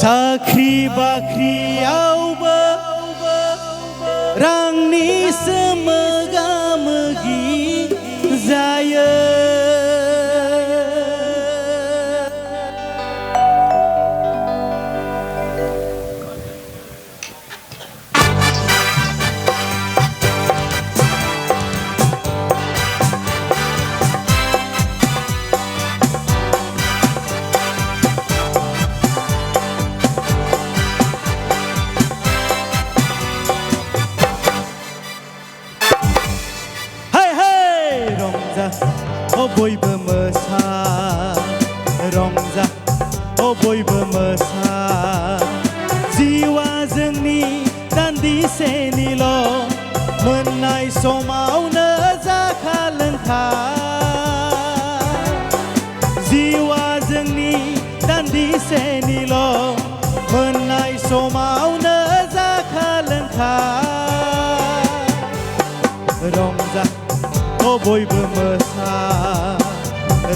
साख्रि बाख्रियावबो रांनिसो मोगा मोगि जायो। बयबो मोसा रंजा बयबो मोसा जिउआ जोंनि दान्दिसेनिल' मोननाय समावनो जाखा लोंखा जिउआ जोंनि दान्दिसेनिल' मोननाय समावनो जाखा लोंखा रंजा बयबो मोसा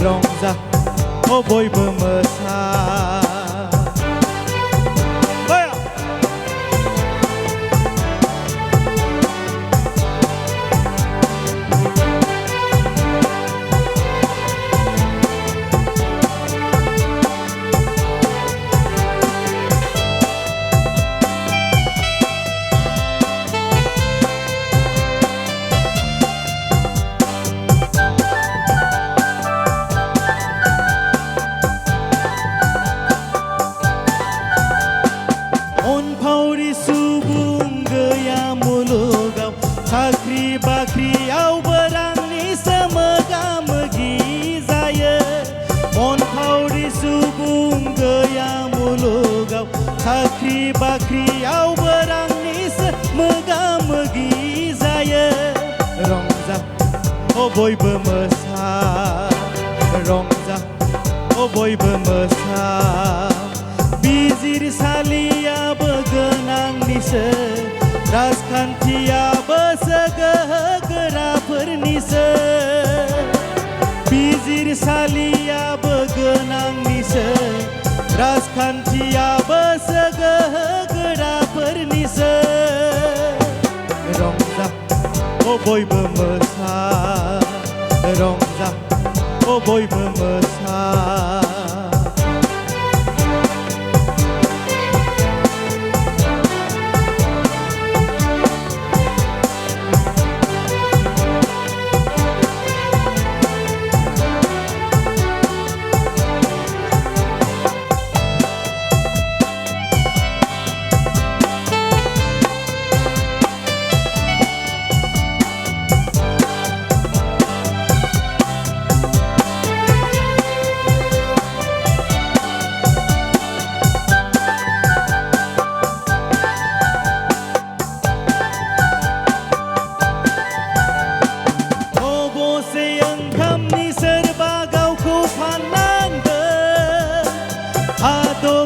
रंजा बयबो मोसा साख्रि बाख्रियावबो रांनिसो मोगा मोगि जायो। अनफावरि सुबुं गैया मुलुगाव साख्रि बाख्रियावबो रांनिसो मोगा मोगि जायो। रंजा बयबो मोसा रंजा बयबो मोसा बिजिरसालियाबो गोनांनिसो राजखान्थियाबो गोहो गोराफोरनिसो बिजिरसालियाबो गोनांनिसो राजखान्थियाबो गोहो गोराफोरनिसो रंजा बयबो मोसा रंजा बयबो मोसा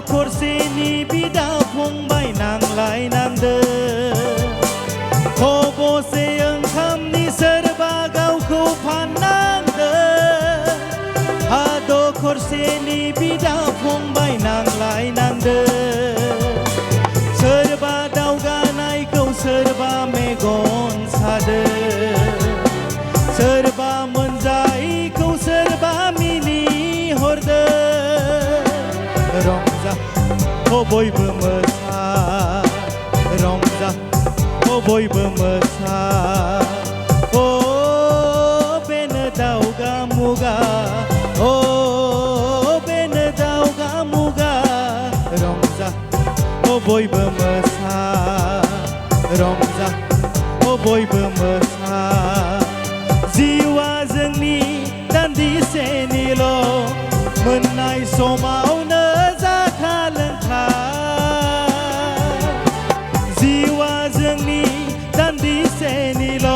खरसेनि बिदा फंबाय नांलायनांदो खबसे ओंखामनि सोरबा गावखौ फाननांदो हाद' खरसेनि बिदा फंबाय नांलायनांदो सोरबा दावगानायखौ सोरबा मेगन सादो सोरबा मोनजायैखौ सोरबा मिनिहरदो रंजा बयबो मोसा रंजा बयबो मोसा बेनो दावगा मुगा बेनो दावगा मुगा रंजा बयबो मोसा रंजा बयबो मोसा जिउआ जोंनि दान्दिसेनिल' मोननाय समावनो जाखा लोंखा जिउआ जोंनि दान्दिसेनिल'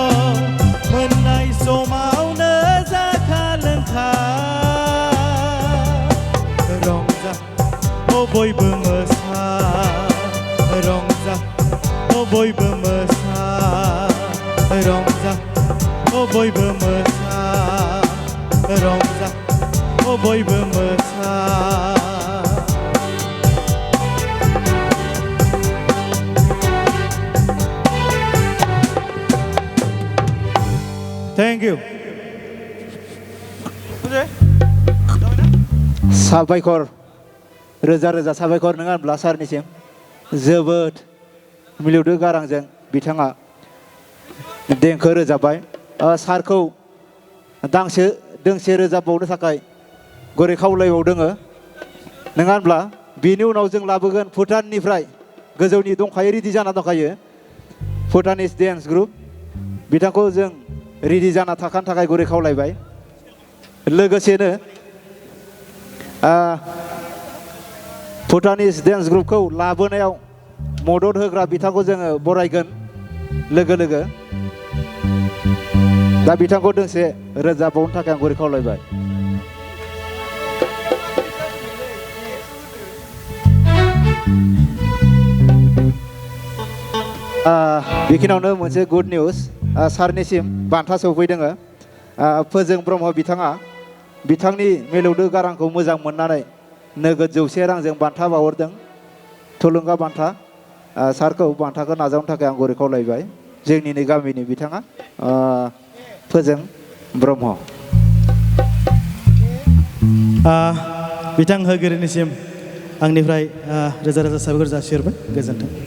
मोननाय समावनो जाखा लोंखा रंजा बयबो मोसा रंजा बयबो मोसा रंजा बयबो मोसा रंजा बयबो मोसा थेंक इउ साबायखर रोजा रोजा साबायखर नङा होनब्ला सारनिसिम जोबोद मिलौदो गारांजों बिथाङा देंखो रोजाबबाय सारखौ दोंसे रोजाबबावनो थाखाय गुरै खावलायबावदों नङा होनब्ला बिनि उनाव जों लाबोगोन भुटाननिफ्राय गोजौनि दंखायो रेडि जाना दंखायो भुटानिस डेन्स ग्रुप बिथांखौ जों रेडि जाना थाखानो थाखाय गुरै खावलायबाय लोगोसेनो भुटानिस डेन्स ग्रुपखौ लाबोनायाव मदद होग्रा बिथांखौ जोङो बरायगोन लोगो लोगो दा बिथांखौ दोंसे रोजाबबावनो थाखाय आं गुरै खावलायबाय बेखिनियावनो मोनसे गुड निउस सारनिसिम बान्था सौफैदों फोजों ब्रह्म बिथाङा बिथांनि मिलौदो गारांखौ मोजां मोननानै नोगोद 100 रांजों बान्था बावहरदों थुलुंगा बान्था सारखौ बान्थाखौ नाजावनो थाखाय आं गुरै खावलायबाय जोंनिनो गामिनि बिथाङा फोजों ब्रह्म बिथां होगिरिनिसिम आंनिफ्राय रोजा रोजा साबायखर जासिहरबाय गोजोन्थों